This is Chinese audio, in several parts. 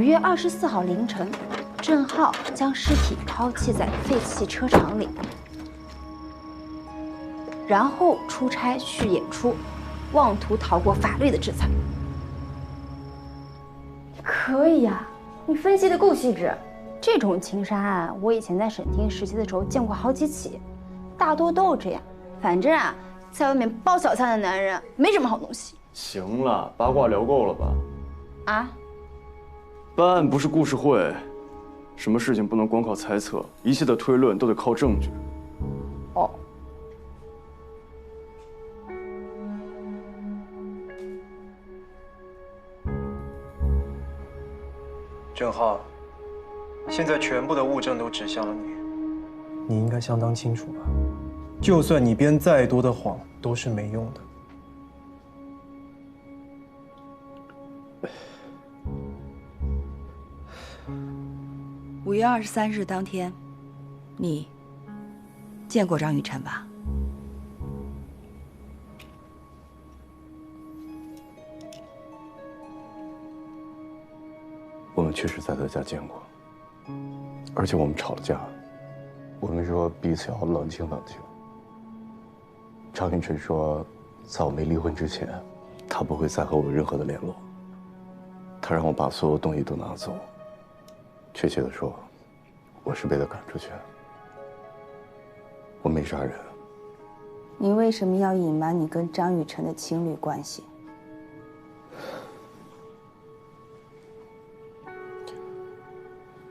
5月24号凌晨，郑浩将尸体抛弃在废弃车场里，然后出差去演出，妄图逃过法律的制裁。可以呀，你分析的够细致。这种情杀案，我以前在省厅实习的时候见过好几起，大多都是这样。反正啊，在外面包小三的男人没什么好东西。行了，八卦聊够了吧？啊？办案不是故事会，什么事情不能光靠猜测，一切的推论都得靠证据。哦。郑浩，现在全部的物证都指向了你，你应该相当清楚吧？就算你编再多的谎，都是没用的。5月23日当天，你见过张雨晨吧？我们确实在他家见过，而且我们吵了架。我们说彼此要冷静冷静。张云晨说，在我没离婚之前，他不会再和我有任何的联络。他让我把所有东西都拿走。确切的说，我是被他赶出去的。我没杀人。你为什么要隐瞒你跟张雨晨的情侣关系？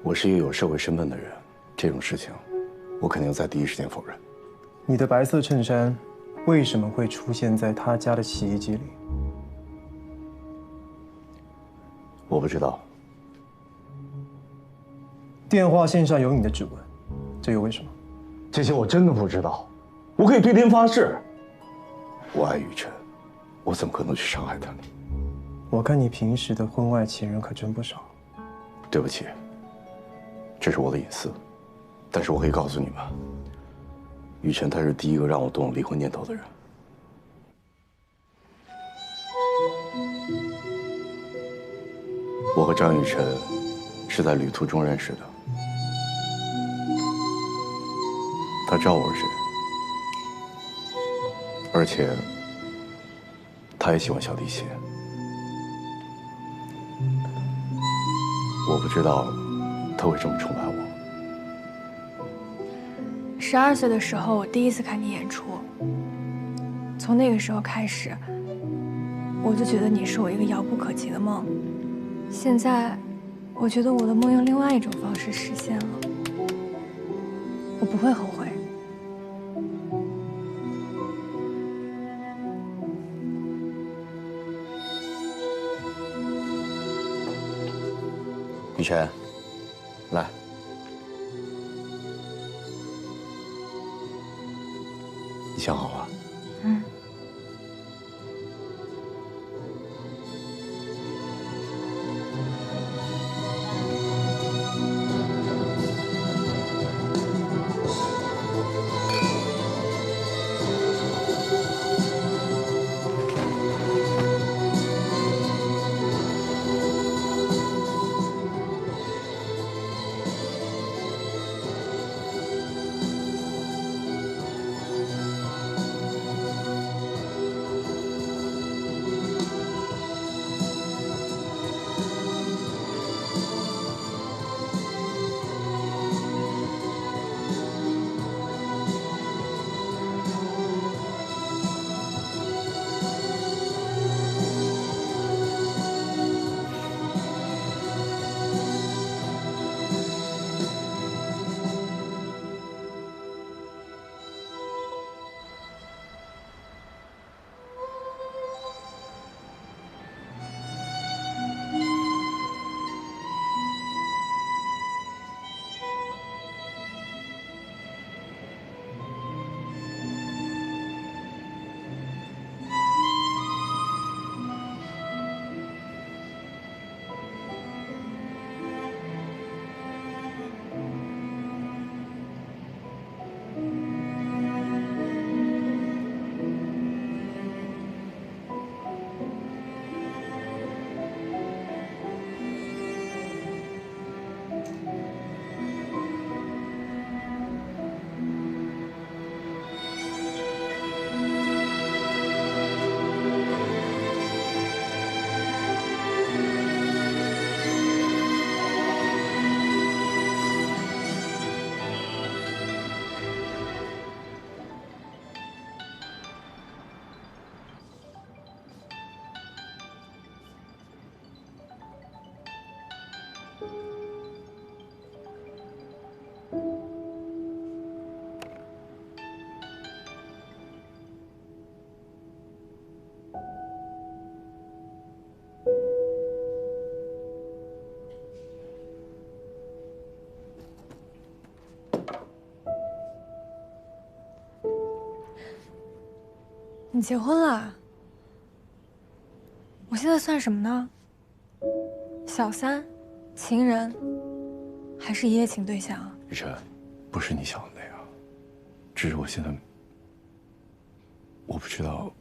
我是一个有社会身份的人，这种事情，我肯定在第一时间否认。你的白色衬衫为什么会出现在他家的洗衣机里？我不知道。电话线上有你的指纹，这又为什么？这些我真的不知道，我可以对天发誓。我爱雨晨，我怎么可能去伤害他呢？我看你平时的婚外情人可真不少。对不起，这是我的隐私，但是我可以告诉你们，雨晨他是第一个让我动了离婚念头的人。我和张雨晨是在旅途中认识的，他知道我是谁，而且他也喜欢小提琴。我不知道他会这么崇拜我。12岁的时候，我第一次看你演出，从那个时候开始，我就觉得你是我一个遥不可及的梦。现在，我觉得我的梦用另外一种方式实现了，我不会后悔。雨晨，来，你想好了？嗯。你结婚了？我现在算什么呢？小三、情人，还是一夜情对象啊？雨辰，不是你想的那样，只是我现在我不知道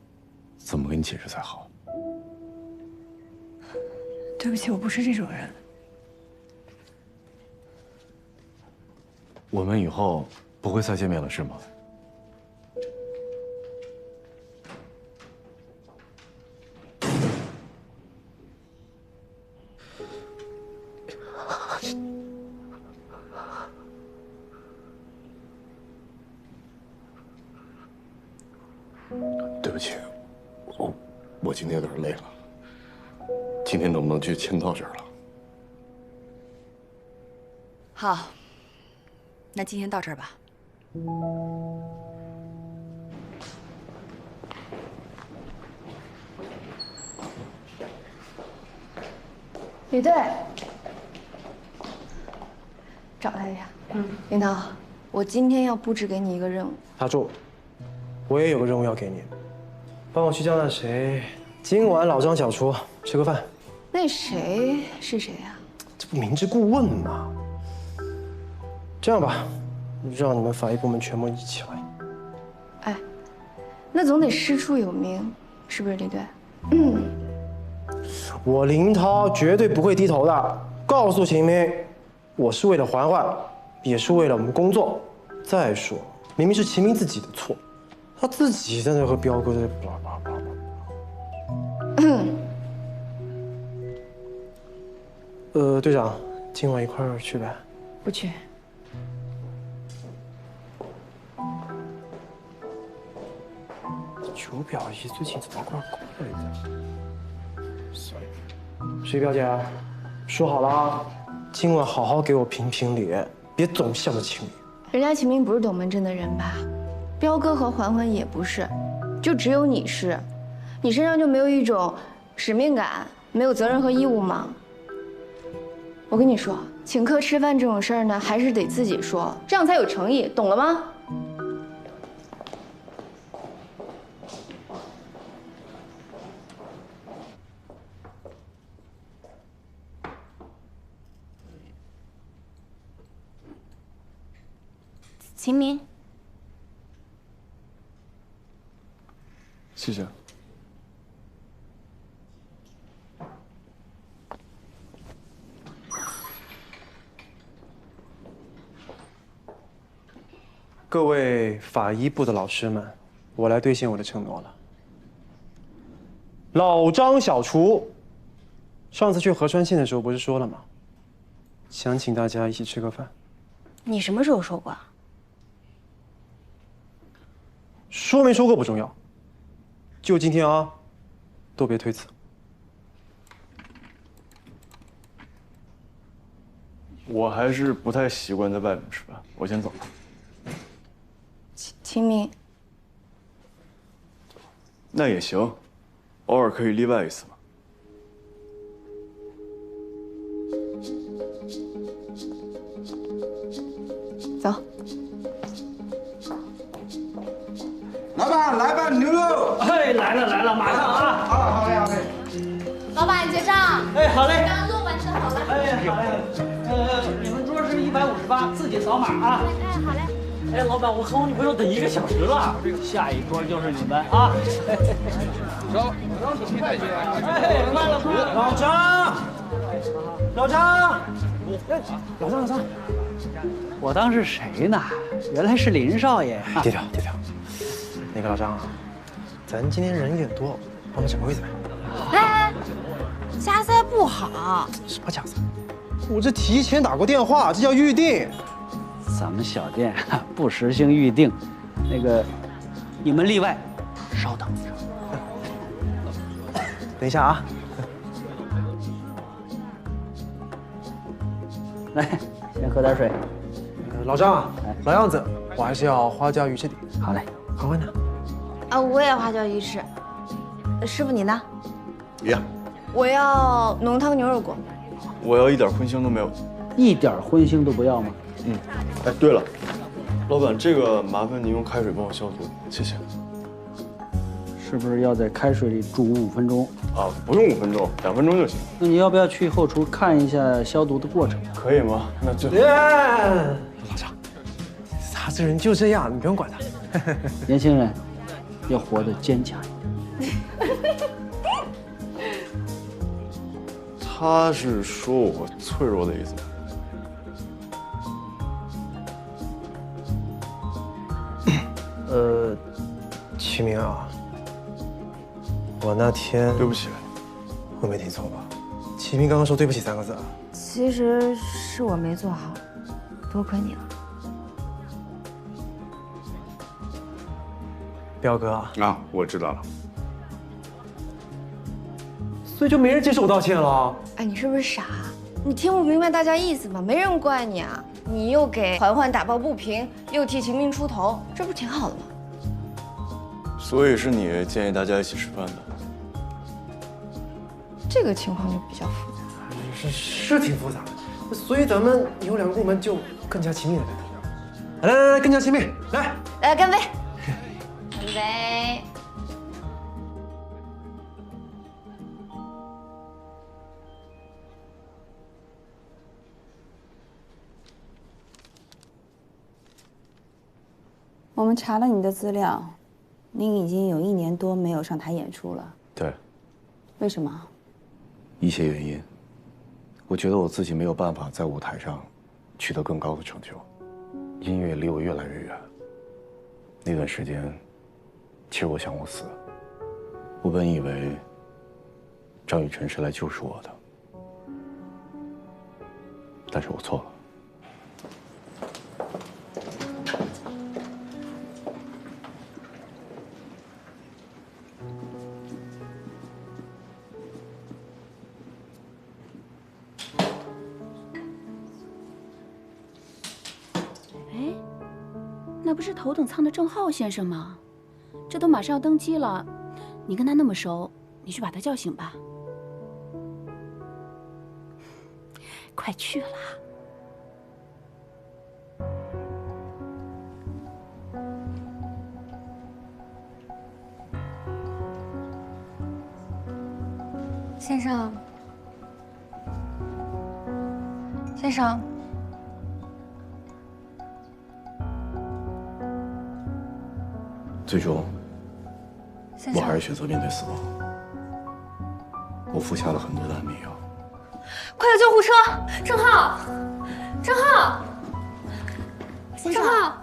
怎么跟你解释才好。对不起，我不是这种人。我们以后不会再见面了，是吗？对不起，我今天有点累了。今天能不能就先到这儿了？好，那今天到这儿吧。李队，找他一下。林涛，我今天要布置给你一个任务。打住，我也有个任务要给你，帮我去叫那谁，今晚老张小厨吃个饭。那谁是谁呀？这不明知故问吗？这样吧，让你们法医部门全部一起来。哎，那总得师出有名，是不是李队？我林涛绝对不会低头的。告诉秦明，我是为了嬛嬛，也是为了我们工作。再说，明明是秦明自己的错，他自己在那和彪哥在叭叭叭叭。队长，今晚一块儿去呗？不去。九表姨最近怎么怪怪的？算了，水表姐，说好了啊，今晚好好给我评评理，别总向着秦明。人家秦明不是董门镇的人吧？彪哥和嬛嬛也不是，就只有你是。你身上就没有一种使命感，没有责任和义务吗？我跟你说，请客吃饭这种事儿呢，还是得自己说，这样才有诚意，懂了吗？秦明，谢谢。各位法医部的老师们，我来兑现我的承诺了。老张小厨，上次去合川县的时候不是说了吗？想请大家一起吃个饭。你什么时候说过啊？说没说过不重要，就今天啊，都别推辞。我还是不太习惯在外面吃饭，我先走了。秦明，那也行，偶尔可以例外一次嘛。走。老板，来吧，牛肉。哎，来了，马上啊！好嘞。老板结账。哎，好嘞。刚做完就好了。哎，好嘞。你们桌是158，自己扫码啊。哎，好嘞。哎，老板，我和我女朋友等1个小时了，下一桌就是你们啊。走，再见。哎，慢了。老张，老张，我当是谁呢？原来是林少爷。低调。那个老张啊，咱今天人有点多，帮我们整个位子呗。哎，加塞不好。什么加塞？我这提前打过电话，这叫预定。咱们小店不实行预定，那个你们例外，稍等。等一下啊。来，先喝点水。老张啊，老样子，我还是要花椒鱼翅底。好嘞。嬛嬛呢？啊，我也花椒鱼翅。师傅你呢？一样。我要浓汤牛肉锅。我要一点荤腥都没有。一点荤腥都不要吗？哎，对了，老板，这个麻烦您用开水帮我消毒，谢谢。是不是要在开水里煮5分钟？啊，不用5分钟，2分钟就行。那你要不要去后厨看一下消毒的过程？可以吗？那就。老张，他这人就这样，你不用管他。年轻人要活得坚强一点。他是说我脆弱的意思吗？齐明啊，我那天对不起，我没听错吧？齐明刚刚说对不起3个字啊？其实是我没做好，多亏你了。彪哥啊，我知道了。所以就没人接受我道歉了？哎，你是不是傻？你听不明白大家意思吗？没人怪你啊，你又给环环打抱不平，又替秦明出头，这不是挺好的吗？所以是你建议大家一起吃饭的。这个情况就比较复杂。是挺复杂的，所以咱们以后2个部门就更加亲密了。来，更加亲密，来，干杯！干杯！我们查了你的资料，您已经有1年多没有上台演出了。对，为什么？一些原因，我觉得我自己没有办法在舞台上取得更高的成就，音乐离我越来越远。那段时间，其实我想过死。我本以为张雨晨是来救赎我的，但是我错了。那不是头等舱的郑浩先生吗？这都马上要登机了，你跟他那么熟，你去把他叫醒吧。快去啦！先生，先生。最终，我还是选择面对死亡。我服下了很多的安眠药。快叫救护车！郑浩，郑浩，郑浩！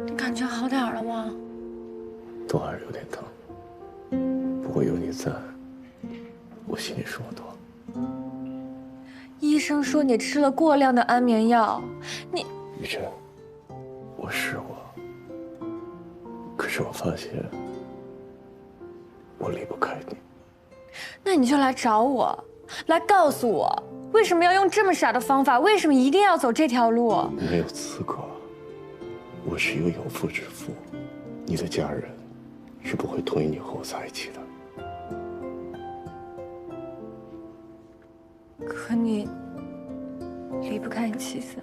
你感觉好点了吗？头还是有点疼，不过有你在，我心里舒服多了。医生说你吃了过量的安眠药，你……雨辰，我试过，可是我发现我离不开你。那你就来找我，来告诉我为什么要用这么傻的方法，为什么一定要走这条路？你没有资格。我是一个有妇之夫，你的家人是不会同意你和我在一起的。可你离不开你妻子。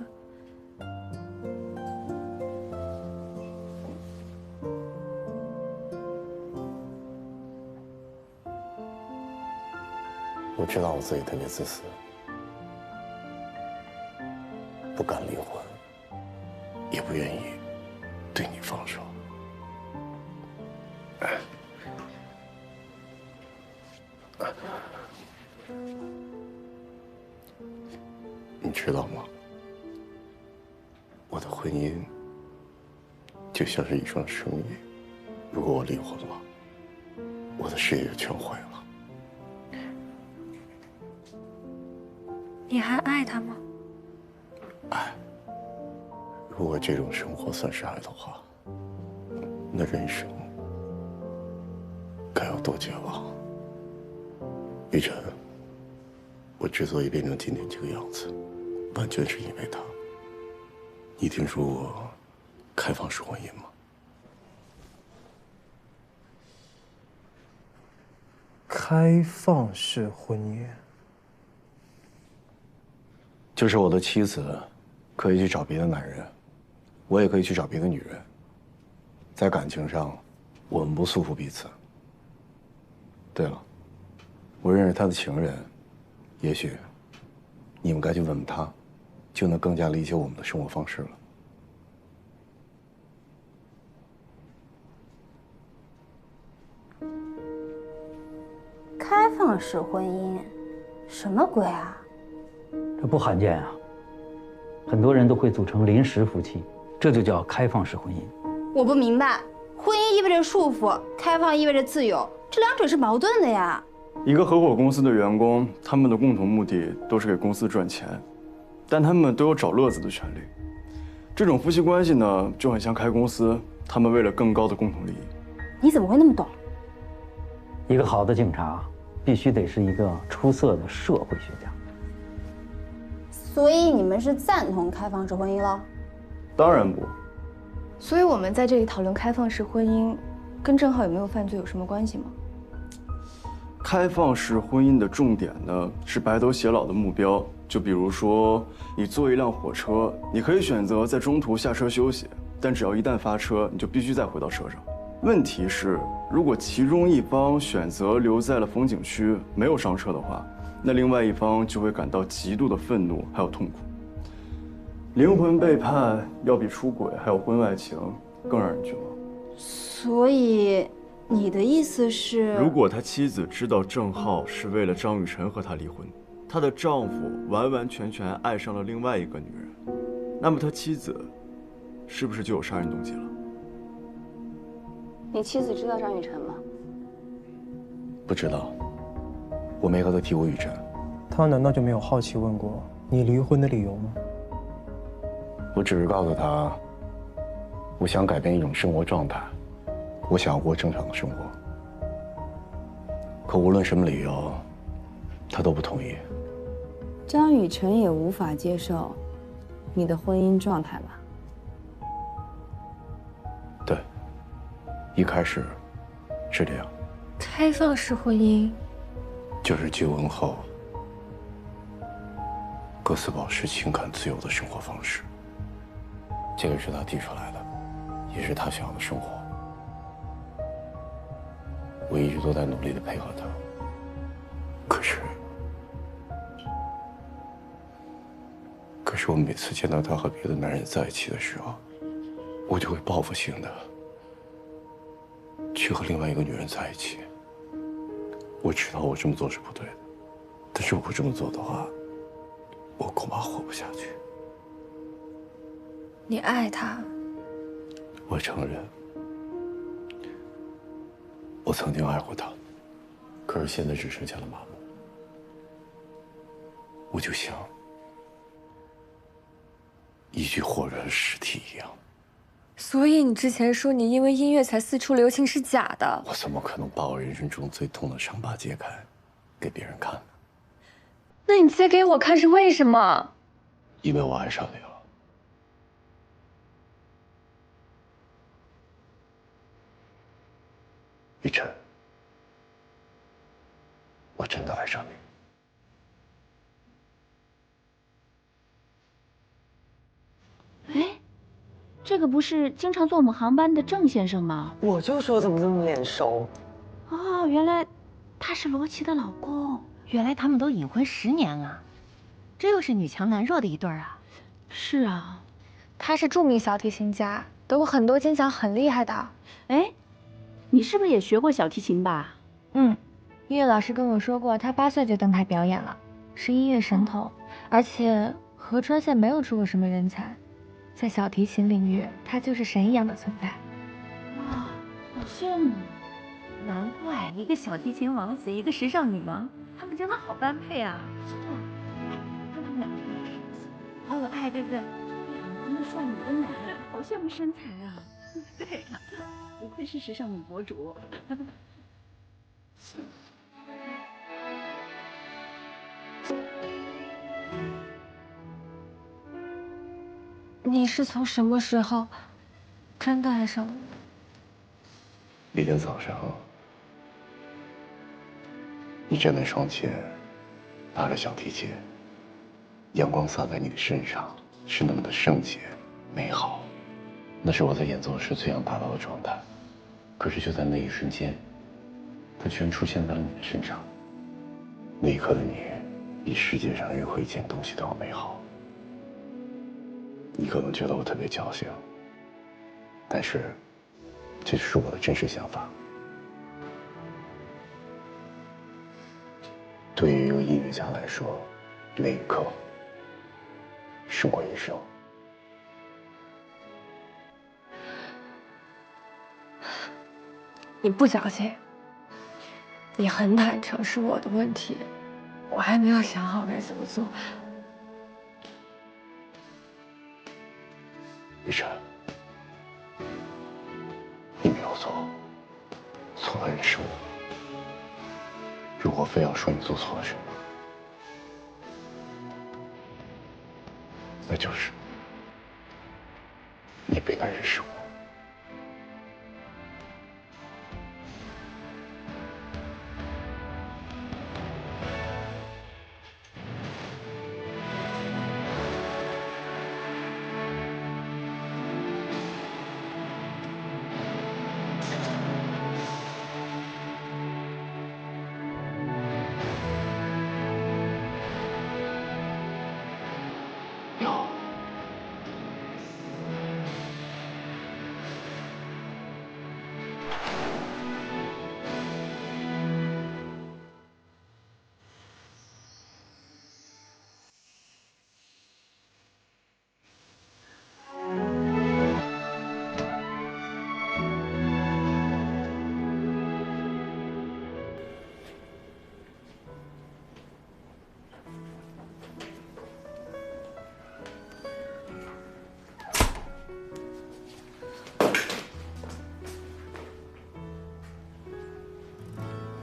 我知道我自己特别自私，不敢离婚，也不愿意对你放手。你知道吗？我的婚姻就像是一桩生意，如果我离婚了，我的事业就全毁了。你还爱他吗？爱。如果这种生活算是爱的话，那人生该有多绝望？雨辰，我之所以变成今天这个样子，完全是因为他。你听说过开放式婚姻吗？开放式婚姻，就是我的妻子可以去找别的男人，我也可以去找别的女人。在感情上，我们不束缚彼此。对了，我认识他的情人，也许你们该去问问他，就能更加理解我们的生活方式了。开放式婚姻，什么鬼啊？这不罕见啊，很多人都会组成临时夫妻，这就叫开放式婚姻。我不明白，婚姻意味着束缚，开放意味着自由，这两者是矛盾的呀。一个合伙公司的员工，他们的共同目的都是给公司赚钱，但他们都有找乐子的权利。这种夫妻关系呢，就很像开公司，他们为了更高的共同利益。你怎么会那么懂？一个好的警察，必须得是一个出色的社会学家。所以你们是赞同开放式婚姻了？当然不。所以我们在这里讨论开放式婚姻，跟郑浩有没有犯罪有什么关系吗？开放式婚姻的重点呢，是白头偕老的目标。就比如说，你坐一辆火车，你可以选择在中途下车休息，但只要一旦发车，你就必须再回到车上。问题是，如果其中一方选择留在了风景区，没有上车的话，那另外一方就会感到极度的愤怒还有痛苦。灵魂背叛要比出轨还有婚外情更让人绝望。所以你的意思是，如果他妻子知道郑浩是为了张雨晨和他离婚，她的丈夫完完全全爱上了另外一个女人，那么他妻子是不是就有杀人动机了？你妻子知道张雨晨吗？不知道，我没和他提过雨辰。他难道就没有好奇问过你离婚的理由吗？我只是告诉他，我想改变一种生活状态，我想要过正常的生活。可无论什么理由，他都不同意。张雨晨也无法接受你的婚姻状态吧？对，一开始是这样。开放式婚姻就是结婚后各自保持情感自由的生活方式。这个是他提出来的，也是他想要的生活。我一直都在努力的配合他，可是我每次见到他和别的男人在一起的时候，我就会报复性的去和另外一个女人在一起。我知道我这么做是不对的，但是我不这么做的话，我恐怕活不下去。你爱他？我承认，我曾经爱过他，可是现在只剩下了麻木。我就像一具火热的尸体一样。所以你之前说你因为音乐才四处留情是假的？我怎么可能把我人生中最痛的伤疤揭开，给别人看呢？那你揭给我看是为什么？因为我爱上你了。雨辰，我真的爱上你。哎，这个不是经常坐我们航班的郑先生吗？我就说怎么这么脸熟。哦，原来他是罗琦的老公。原来他们都隐婚10年了，这又是女强男弱的一对啊。是啊，他是著名小提琴家，得过很多金奖，很厉害的。哎，你是不是也学过小提琴吧？嗯，音乐老师跟我说过，他8岁就登台表演了，是音乐神童，而且和川县没有出过什么人才，在小提琴领域，他就是神一样的存在。哇，好羡慕！难怪一个小提琴王子，一个时尚女王，他们真的好般配啊！好可爱，对不对？那少女的奶，好羡慕身材啊！对，不愧是时尚女博主。你是从什么时候真的爱上我？那天早上，你站在窗前，拉着小提琴，阳光洒在你的身上，是那么的圣洁、美好。那是我在演奏时最想达到的状态。可是就在那一瞬间，它居然出现在了你的身上。那一刻的你，比世界上任何一件东西都要美好。你可能觉得我特别矫情，但是这是我的真实想法。对于一个音乐家来说，那一刻是我一生。你不矫情，你很坦诚，是我的问题，我还没有想好该怎么做。雨辰，你没有错，错的人是我。如果非要说你做错了什么，那就是你不应该认识我。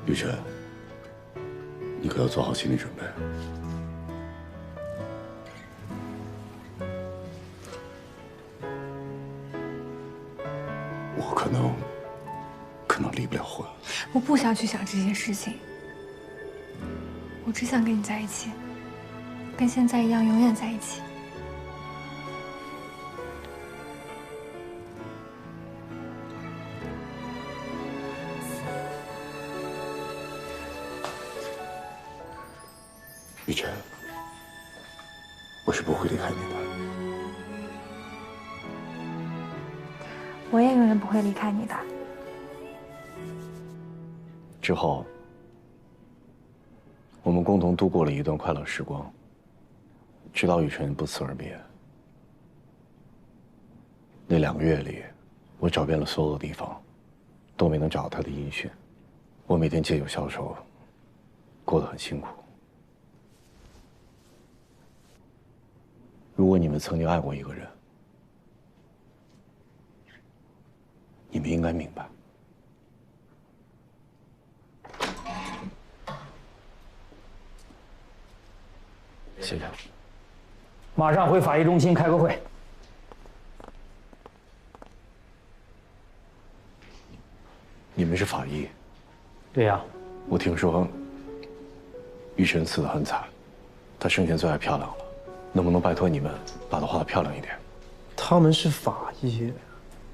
雨辰，你可要做好心理准备。我可能离不了婚。我不想去想这些事情，我只想跟你在一起，跟现在一样，永远在一起。雨辰，我是不会离开你的。我也永远不会离开你的。之后，我们共同度过了一段快乐时光，直到雨辰不辞而别。那2个月里，我找遍了所有的地方，都没能找到他的音讯。我每天借酒消愁，过得很辛苦。如果你们曾经爱过一个人，你们应该明白。谢谢。马上回法医中心开个会。你们是法医？对呀。我听说雨辰死得很惨，他生前最爱漂亮了，能不能拜托你们把他画得漂亮一点？他们是法医，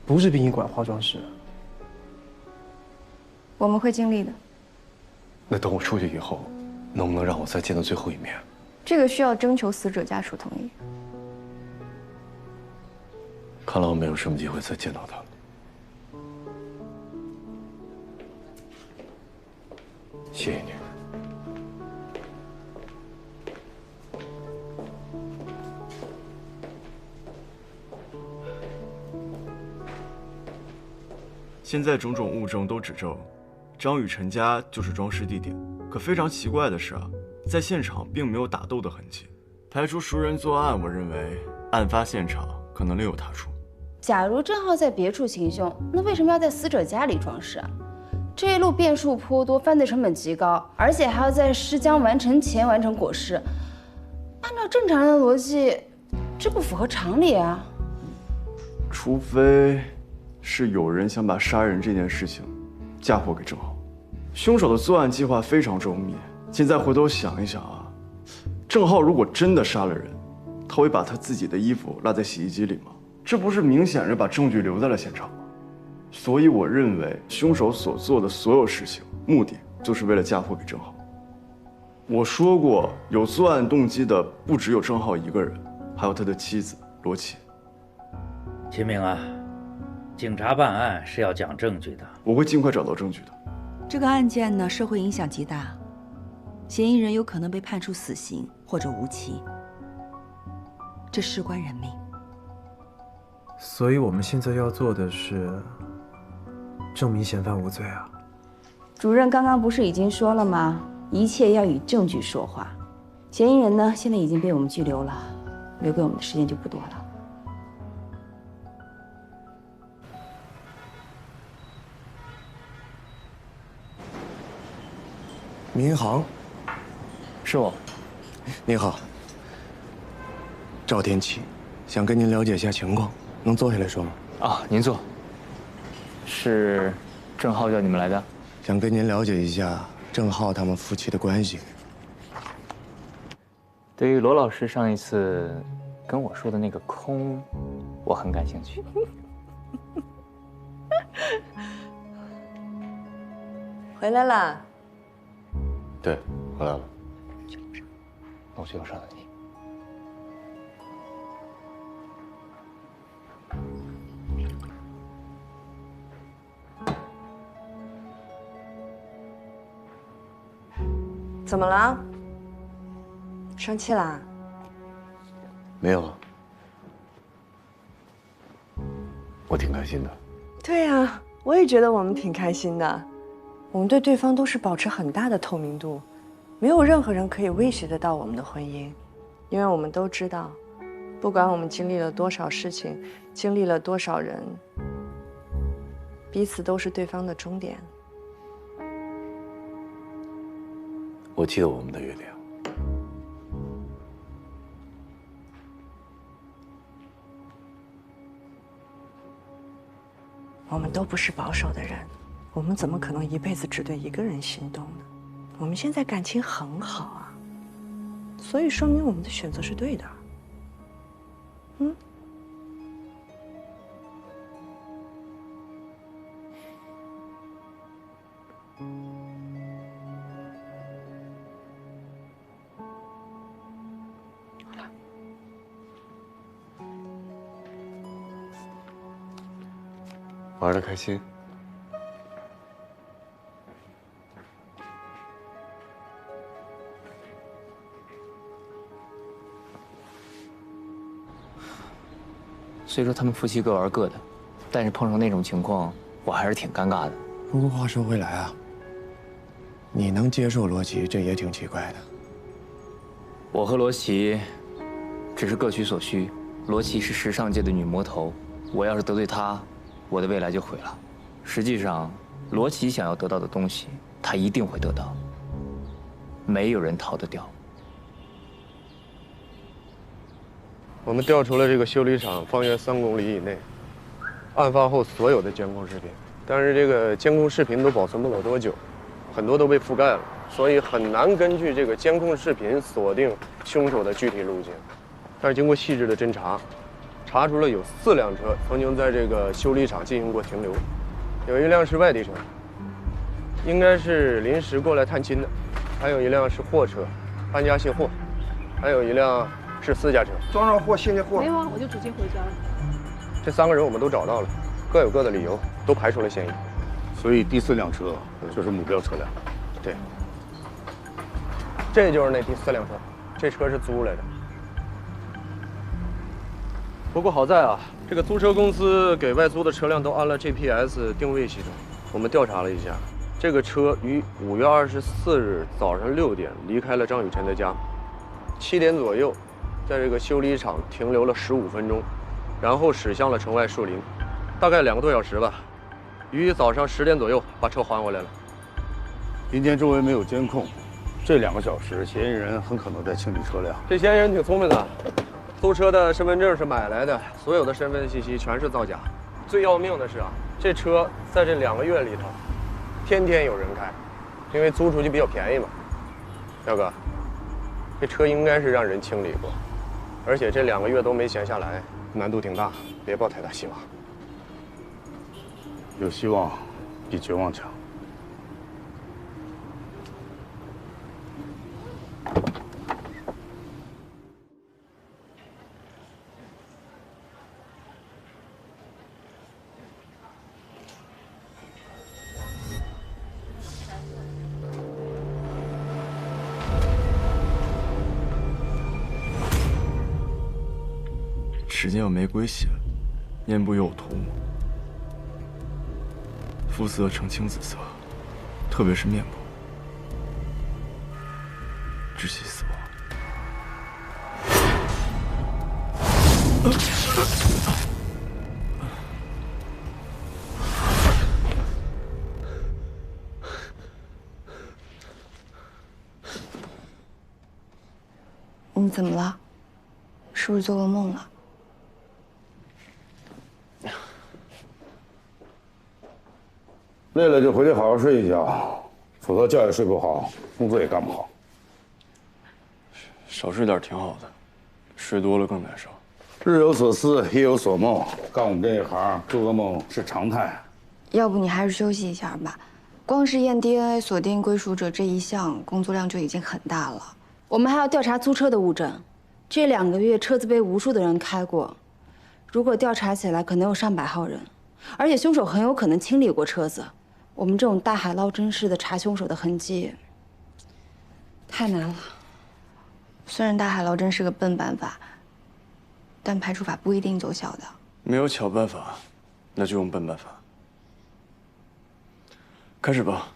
不是殡仪馆化妆师。我们会尽力的。那等我出去以后，能不能让我再见到最后一面？这个需要征求死者家属同意。看来我没有什么机会再见到他了。谢谢你。现在种种物证都指证，张雨辰家就是装尸地点。可非常奇怪的是啊，在现场并没有打斗的痕迹。排除熟人作案，我认为案发现场可能另有他处。假如郑浩在别处行凶，那为什么要在死者家里装尸啊？这一路变数颇多，犯罪成本极高，而且还要在尸僵完成前完成裹尸。按照正常人的逻辑，这不符合常理啊。除非是有人想把杀人这件事情嫁祸给郑浩。凶手的作案计划非常周密。现在回头想一想啊，郑浩如果真的杀了人，他会把他自己的衣服落在洗衣机里吗？这不是明显着把证据留在了现场吗？所以我认为凶手所做的所有事情，目的就是为了嫁祸给郑浩。我说过，有作案动机的不只有郑浩一个人，还有他的妻子罗琦。秦明啊，警察办案是要讲证据的，我会尽快找到证据的。这个案件呢，社会影响极大，嫌疑人有可能被判处死刑或者无期，这事关人命。所以我们现在要做的是证明嫌犯无罪啊。主任刚刚不是已经说了吗？一切要以证据说话。嫌疑人呢，现在已经被我们拘留了，留给我们的时间就不多了。民航，是我。你好，赵天启，想跟您了解一下情况，能坐下来说吗？啊，您坐。是郑浩叫你们来的？想跟您了解一下郑浩他们夫妻的关系。对于罗老师上一次跟我说的那个空，我很感兴趣。回来啦？对，回来了。那我就要上来你。怎么了？生气啦？没有啊，我挺开心的。对呀，我也觉得我们挺开心的。我们对对方都是保持很大的透明度，没有任何人可以威胁得到我们的婚姻，因为我们都知道，不管我们经历了多少事情，经历了多少人，彼此都是对方的终点。我记得我们的约定。我们都不是保守的人，我们怎么可能一辈子只对一个人心动呢？我们现在感情很好啊，所以说明我们的选择是对的。嗯。玩得开心。虽说他们夫妻各玩各的，但是碰上那种情况，我还是挺尴尬的。不过话说回来啊，你能接受罗琦，这也挺奇怪的。我和罗琦只是各取所需。罗琦是时尚界的女魔头，我要是得罪她，我的未来就毁了。实际上，罗琦想要得到的东西，他一定会得到。没有人逃得掉。我们调出了这个修理厂方圆3公里以内案发后所有的监控视频，但是这个监控视频都保存不了多久，很多都被覆盖了，所以很难根据这个监控视频锁定凶手的具体路径。但是经过细致的侦查，查出了有4辆车曾经在这个修理厂进行过停留，有一辆是外地车，应该是临时过来探亲的，还有一辆是货车，搬家卸货，还有一辆是私家车。装上货卸的货。没有啊，我就直接回家了。这3个人我们都找到了，各有各的理由，都排除了嫌疑。所以第4辆车就是目标车辆。对，这就是那第4辆车，这车是租来的。不过好在啊，这个租车公司给外租的车辆都安了 GPS 定位系统。我们调查了一下，这个车于5月24日早上6点离开了张雨晨的家，7点左右在这个修理厂停留了15分钟，然后驶向了城外树林，大概2个多小时吧。于早上10点左右把车还回来了。林间周围没有监控，这2个小时嫌疑人很可能在清理车辆。这嫌疑人挺聪明的，租车的身份证是买来的，所有的身份信息全是造假。最要命的是啊，这车在这2个月里头，天天有人开，因为租出去比较便宜嘛。耀哥，这车应该是让人清理过，而且这2个月都没闲下来，难度挺大，别抱太大希望。有希望比绝望强。指尖有玫瑰血，面部又有涂抹，肤色呈青紫色，特别是面部，窒息死亡。你怎么了？是不是做噩梦了？累了就回去好好睡一觉，否则觉也睡不好，工作也干不好。少睡点挺好的，睡多了更难受。日有所思，夜有所梦，干我们这一行，做噩梦是常态。要不你还是休息一下吧，光是验 DNA 锁定归属者这一项，工作量就已经很大了。我们还要调查租车的物证，这2个月车子被无数的人开过，如果调查起来，可能有上百号人，而且凶手很有可能清理过车子。我们这种大海捞针式的查凶手的痕迹，太难了。虽然大海捞针是个笨办法，但排除法不一定奏效的。没有巧办法，那就用笨办法。开始吧。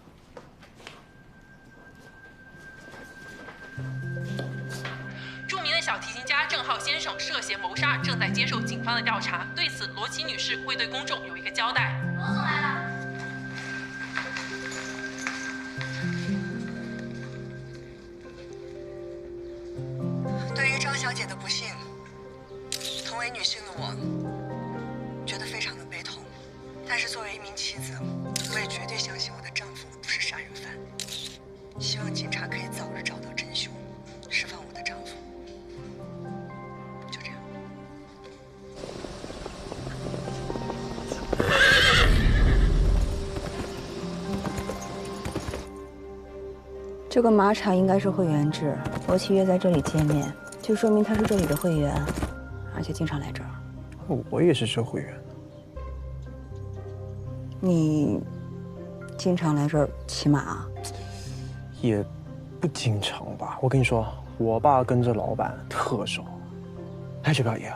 著名的小提琴家郑浩先生涉嫌谋杀，正在接受警方的调查。对此，罗琦女士会对公众有一个交代。罗总来了。对于张小姐的不幸，同为女性的我，觉得非常的悲痛。但是作为一名妻子，我也绝对相信我的丈夫不是杀人犯。希望警察可以早日找到真凶，释放我的丈夫。就这样。这个马场应该是会员制，罗琦约在这里见面，就说明他是这里的会员，而且经常来这儿。我也是这会员。你经常来这儿骑马啊？也不经常吧。我跟你说，我爸跟着老板特熟。哎，雪表爷，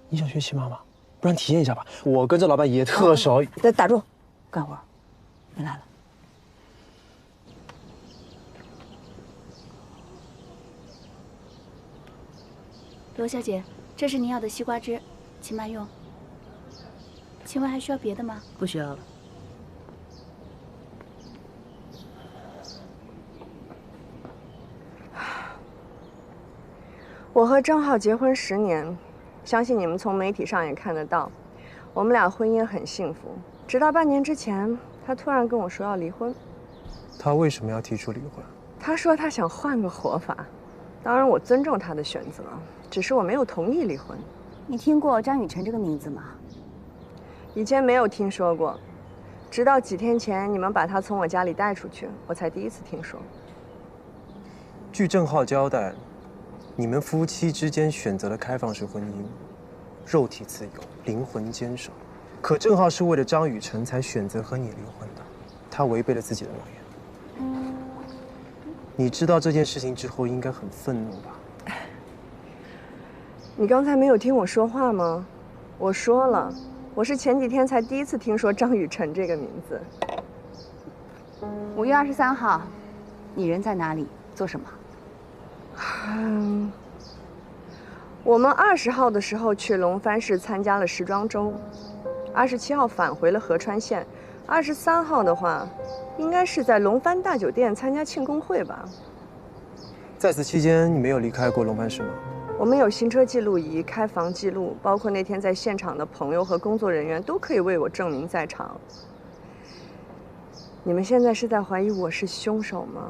你想学骑马吗？不然体验一下吧。我跟着老板也特熟。打住，干活。人来了。罗小姐，这是您要的西瓜汁，请慢用。请问还需要别的吗？不需要了。我和郑浩结婚10年，相信你们从媒体上也看得到，我们俩婚姻很幸福。直到半年之前，他突然跟我说要离婚。他为什么要提出离婚？他说他想换个活法，当然我尊重他的选择，只是我没有同意离婚。你听过张雨晨这个名字吗？以前没有听说过，直到几天前你们把他从我家里带出去，我才第一次听说。据郑浩交代，你们夫妻之间选择了开放式婚姻，肉体自由，灵魂坚守。可郑浩是为了张雨晨才选择和你离婚的，他违背了自己的诺言。你知道这件事情之后，应该很愤怒吧？你刚才没有听我说话吗？我说了，我是前几天才第一次听说张雨晨这个名字。5月23号，你人在哪里？做什么？我们20号的时候去龙帆市参加了时装周，27号返回了合川县，23号的话，应该是在龙帆大酒店参加庆功会吧。在此期间，你没有离开过龙帆市吗？我们有行车记录仪、开房记录，包括那天在现场的朋友和工作人员都可以为我证明在场。你们现在是在怀疑我是凶手吗？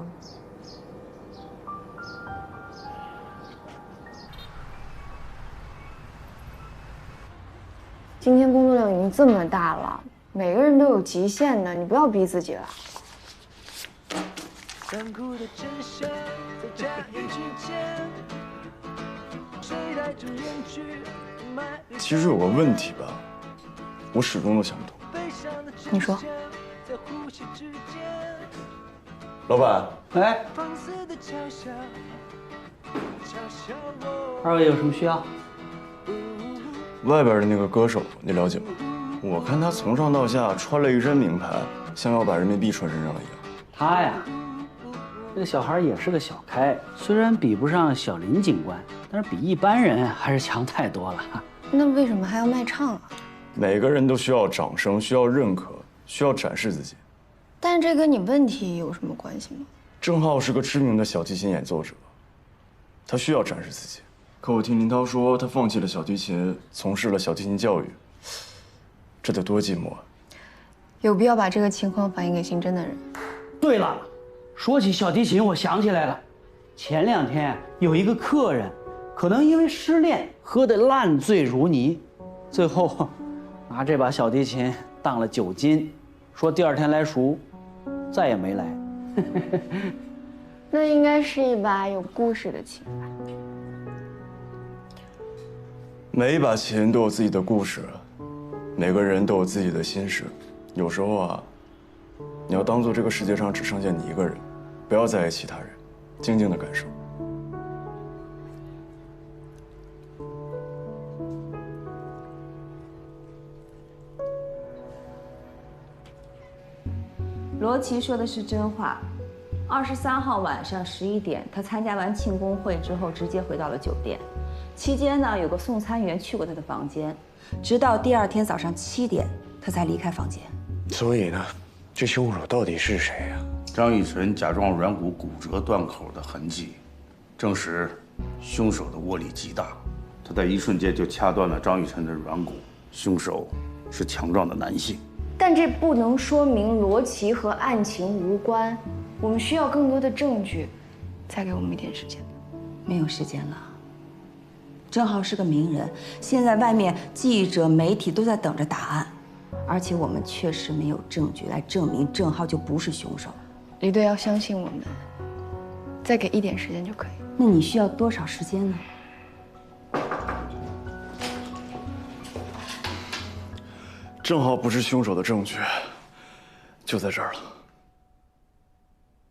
今天工作量已经这么大了，每个人都有极限的，你不要逼自己了。其实有个问题吧，我始终都想不通。你说。老板，哎，二位有什么需要？外边的那个歌手，你了解吗？我看他从上到下穿了一身名牌，像要把人民币穿身上了一样。他呀，这个小孩也是个小开，虽然比不上小林警官，但是比一般人还是强太多了。那为什么还要卖唱啊？每个人都需要掌声，需要认可，需要展示自己。但这跟你问题有什么关系吗？郑浩是个知名的小提琴演奏者，他需要展示自己。可我听林涛说，他放弃了小提琴，从事了小提琴教育，这得多寂寞啊！有必要把这个情况反映给刑侦的人。对了，说起小提琴，我想起来了，前2天有一个客人，可能因为失恋喝得烂醉如泥，最后拿这把小提琴当了酒巾，说第2天来赎，再也没来。那应该是一把有故事的琴吧？每一把琴都有自己的故事，每个人都有自己的心事。有时候啊，你要当做这个世界上只剩下你一个人，不要在意其他人，静静的感受。罗琦说的是真话。23号晚上11点，他参加完庆功会之后，直接回到了酒店。期间呢，有个送餐员去过他的房间，直到第2天早上7点，他才离开房间。所以呢，这凶手到底是谁呀？张雨晨甲状软骨骨折断口的痕迹，证实凶手的握力极大，他在一瞬间就掐断了张雨晨的软骨。凶手是强壮的男性。但这不能说明罗琦和案情无关，我们需要更多的证据，再给我们一点时间。没有时间了。郑浩是个名人，现在外面记者、媒体都在等着答案，而且我们确实没有证据来证明郑浩就不是凶手。李队要相信我们，再给一点时间就可以。那你需要多少时间呢？郑浩不是凶手的证据，就在这儿了。